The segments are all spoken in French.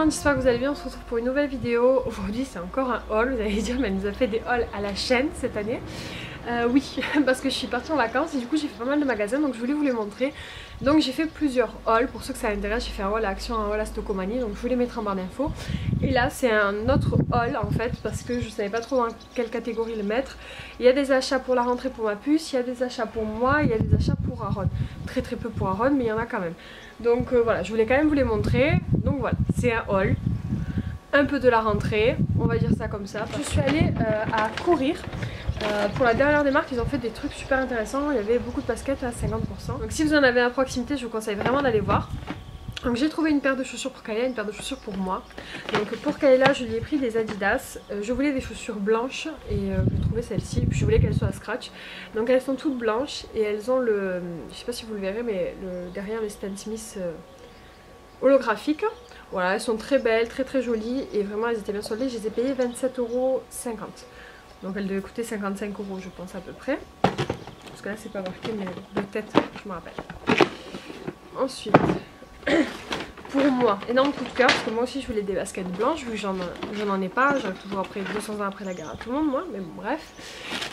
monde, j'espère que vous allez bien, on se retrouve pour une nouvelle vidéo. Aujourd'hui c'est encore un haul, vous allez dire mais elle nous a fait des hauls à la chaîne cette année. Oui, parce que je suis partie en vacances et du coup j'ai fait pas mal de magasins donc je voulais vous les montrer. Donc j'ai fait plusieurs hauls, pour ceux que ça intéresse, j'ai fait un haul à Action, un haul à Stocomanie, donc je vous les mettrai en barre d'infos. Et là c'est un autre haul en fait parce que je savais pas trop dans quelle catégorie le mettre. Il y a des achats pour la rentrée pour ma puce, il y a des achats pour moi, il y a des achats pour Aaron. Très peu pour Aaron mais il y en a quand même. Donc voilà, je voulais quand même vous les montrer. Donc voilà, c'est un haul, un peu de la rentrée, on va dire ça comme ça. Je suis allée à courir. Pour la dernière des marques, ils ont fait des trucs super intéressants. Il y avait beaucoup de baskets à 50%. Donc si vous en avez à proximité, je vous conseille vraiment d'aller voir. Donc j'ai trouvé une paire de chaussures pour Kayla, une paire de chaussures pour moi. Donc pour Kayla, je lui ai pris des Adidas. Je voulais des chaussures blanches et j'ai trouvé celle-ci. Puis je voulais qu'elles soient à scratch. Donc elles sont toutes blanches et elles ont le... Je sais pas si vous le verrez, mais derrière les Stan Smith holographiques. Voilà, elles sont très belles, très jolies et vraiment elles étaient bien soldées. Je les ai payées 27,50 €. Donc elle devait coûter 55 € je pense à peu près. Parce que là c'est pas marqué mais de tête je me rappelle. Ensuite, pour moi, énorme coup de cœur parce que moi aussi je voulais des baskets blanches vu que j'en en ai pas. J'arrive toujours après 200 ans après la guerre à tout le monde moi, mais bon bref.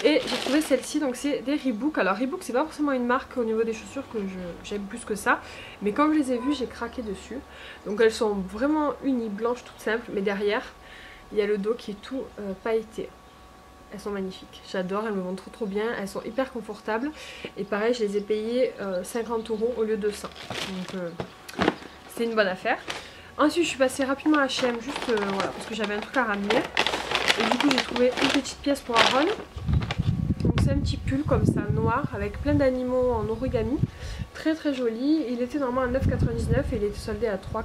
Et j'ai trouvé celle-ci, donc c'est des Reebok. Alors Reebok c'est pas forcément une marque au niveau des chaussures que j'aime plus que ça. Mais quand je les ai vues j'ai craqué dessus. Donc elles sont vraiment unies, blanches, toutes simples. Mais derrière il y a le dos qui est tout pailleté. Elles sont magnifiques, j'adore, elles me vont trop bien, elles sont hyper confortables. Et pareil, je les ai payées 50 € au lieu de 100. Donc c'est une bonne affaire. Ensuite je suis passée rapidement à H&M juste voilà, parce que j'avais un truc à ramener. Et du coup j'ai trouvé une petite pièce pour Aaron. Donc c'est un petit pull comme ça, noir, avec plein d'animaux en origami. Très joli, il était normalement à 9,99 € et il était soldé à 3,99 €.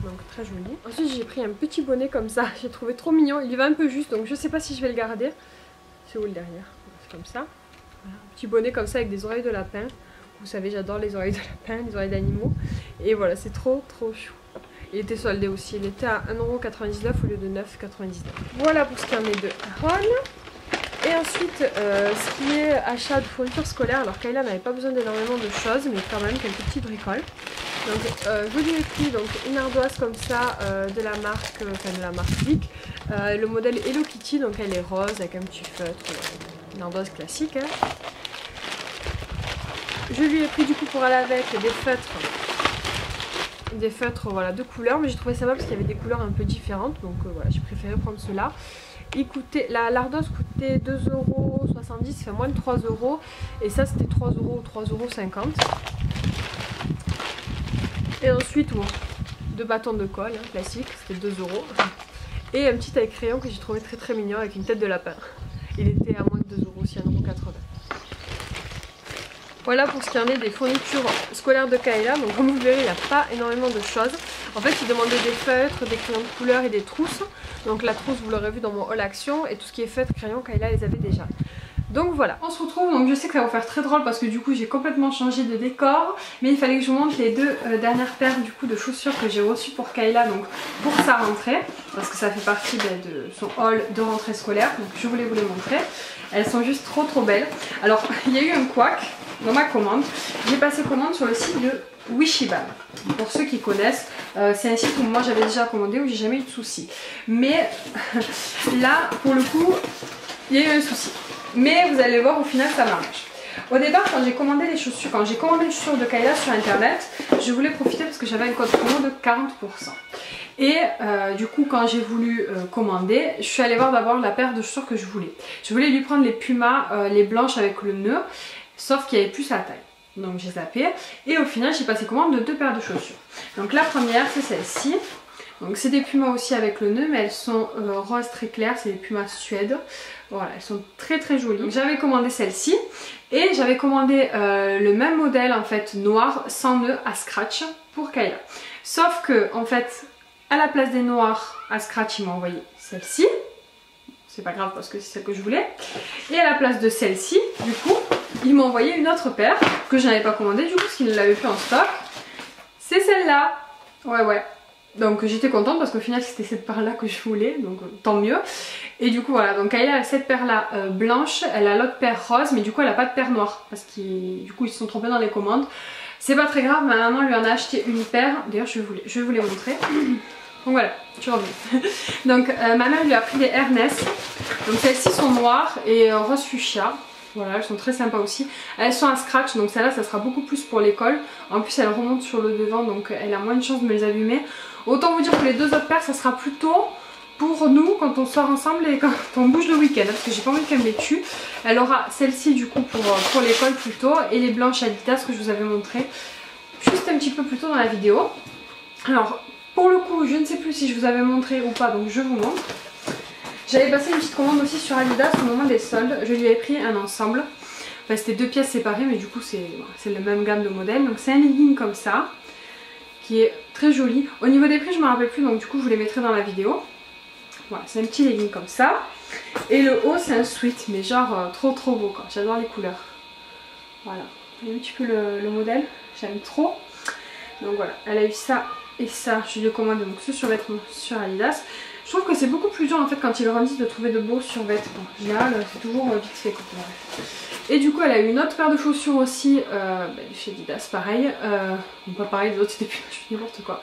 Donc très joli. Ensuite j'ai pris un petit bonnet comme ça, j'ai trouvé trop mignon, il y va un peu juste donc je sais pas si je vais le garder. C'est où le derrière? C'est comme ça. Voilà. Un petit bonnet comme ça avec des oreilles de lapin. Vous savez j'adore les oreilles de lapin, les oreilles d'animaux. Et voilà, c'est trop chou. Il était soldé aussi, il était à 1,99 € au lieu de 9,99 €. Voilà pour ce qui en est de Aaron. Et ensuite, ce qui est achat de fourniture scolaire, alors Kayla n'avait pas besoin d'énormément de choses, mais quand même quelques petites bricoles. Donc je lui ai pris donc, une ardoise comme ça de la marque Vic, le modèle Hello Kitty, donc elle est rose avec un petit feutre, une ardoise classique. Hein. Je lui ai pris du coup pour aller avec des feutres voilà, de couleurs, mais j'ai trouvé ça mal parce qu'il y avait des couleurs un peu différentes, donc voilà, j'ai préféré prendre ceux-là. L'ardoise coûtait 2,70 €, enfin moins de 3 €, et ça c'était 3 € ou 3,50 €. Et ensuite, bon, 2 bâtons de colle, hein, classique, c'était 2 €. Et un petit taille crayon que j'ai trouvé très mignon avec une tête de lapin. Il était à moins de 2 €, aussi 1,80 €. Voilà pour ce qui en est des fournitures scolaires de Kayla. Donc comme vous verrez, il n'y a pas énormément de choses. En fait, il demandait des feutres, des crayons de couleur et des trousses. Donc la trousse, vous l'aurez vu dans mon haul action. Et tout ce qui est feutre, crayon, Kayla les avait déjà. Donc voilà, on se retrouve, donc je sais que ça va vous faire très drôle parce que du coup j'ai complètement changé de décor. Mais il fallait que je vous montre les deux dernières paires du coup de chaussures que j'ai reçues pour Kayla, donc pour sa rentrée. Parce que ça fait partie de son haul de rentrée scolaire, donc je voulais vous les montrer. Elles sont juste trop belles. Alors il y a eu un couac dans ma commande. J'ai passé commande sur le site de Wishiban. Pour ceux qui connaissent, c'est un site où moi j'avais déjà commandé où j'ai jamais eu de soucis. Mais là pour le coup il y a eu un souci. Mais vous allez voir, au final ça marche. Au départ, quand j'ai commandé les chaussures de Kayla sur internet, je voulais profiter parce que j'avais un code promo de 40%. Et du coup, quand j'ai voulu commander, je suis allée voir d'abord la paire de chaussures que je voulais. Je voulais lui prendre les Puma, les blanches avec le nœud, sauf qu'il n'y avait plus sa taille. Donc j'ai zappé. Et au final, j'ai passé commande de 2 paires de chaussures. Donc la première, c'est celle-ci. Donc c'est des Pumas aussi avec le nœud, mais elles sont rose très claires, c'est des Pumas Suède. Voilà, elles sont très jolies. J'avais commandé celle-ci et j'avais commandé le même modèle en fait noir sans nœud à scratch pour Kayla. Sauf que en fait, à la place des noirs à scratch, il m'a envoyé celle-ci. C'est pas grave parce que c'est celle que je voulais. Et à la place de celle-ci, du coup, il m'a envoyé une autre paire que je n'avais pas commandée du coup parce qu'il ne l'avait plus en stock. C'est celle-là. Ouais. Donc j'étais contente parce qu'au final c'était cette paire là que je voulais, donc tant mieux. Et du coup voilà, donc Kayla a cette paire là blanche, elle a l'autre paire rose, mais du coup elle a pas de paire noire parce qu'ils du coup ils se sont trompés dans les commandes. C'est pas très grave, ma maman lui en a acheté une paire. D'ailleurs je vais vous les montrer. Donc voilà, je reviens. Donc ma mère lui a pris des Ernest. Donc celles-ci sont noires et rose fuchsia. Voilà, elles sont très sympas aussi. Elles sont à scratch, donc celle-là ça sera beaucoup plus pour l'école. En plus elles remontent sur le devant, donc elle a moins de chance de me les abîmer. Autant vous dire que les deux autres paires ça sera plutôt pour nous quand on sort ensemble et quand on bouge le week-end, parce que j'ai pas envie qu'elle me les tue. Elle aura celle-ci du coup pour l'école plutôt, et les blanches Adidas que je vous avais montré juste un petit peu plus tôt dans la vidéo. Alors pour le coup je ne sais plus si je vous avais montré ou pas, donc je vous montre. J'avais passé une petite commande aussi sur Adidas au moment des soldes. Je lui avais pris un ensemble. Enfin, c'était 2 pièces séparées, mais du coup c'est la même gamme de modèles. Donc c'est un legging comme ça, qui est très joli. Au niveau des prix je ne me rappelle plus, donc du coup je vous les mettrai dans la vidéo. Voilà, c'est un petit legging comme ça. Et le haut c'est un sweat, mais genre trop beau quoi. J'adore les couleurs. Voilà, vous voyez un petit peu le modèle, j'aime trop. Donc voilà, elle a eu ça et ça. Je lui ai commandé donc ce survêtement sur Adidas. Je trouve que c'est beaucoup plus dur en fait quand ils grandissent de trouver de beaux survêtements. En général c'est toujours vite fait quoi. Et du coup elle a eu une autre paire de chaussures aussi chez Adidas, pareil. Bon pas pareil, les autres c'était plus n'importe quoi.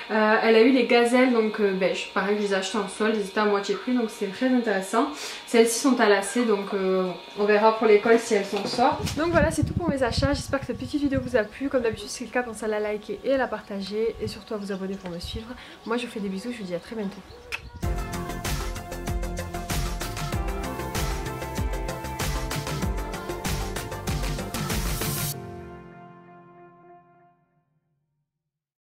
Elle a eu les gazelles donc beige, pareil, je les ai achetées en solde, elles étaient à moitié prix donc c'est très intéressant. Celles-ci sont à lacets donc on verra pour l'école si elles s'en sortent. Donc voilà, c'est tout pour mes achats, j'espère que cette petite vidéo vous a plu. Comme d'habitude si c'est le cas, pensez à la liker et à la partager et surtout à vous abonner pour me suivre. Moi je vous fais des bisous, je vous dis à très bientôt.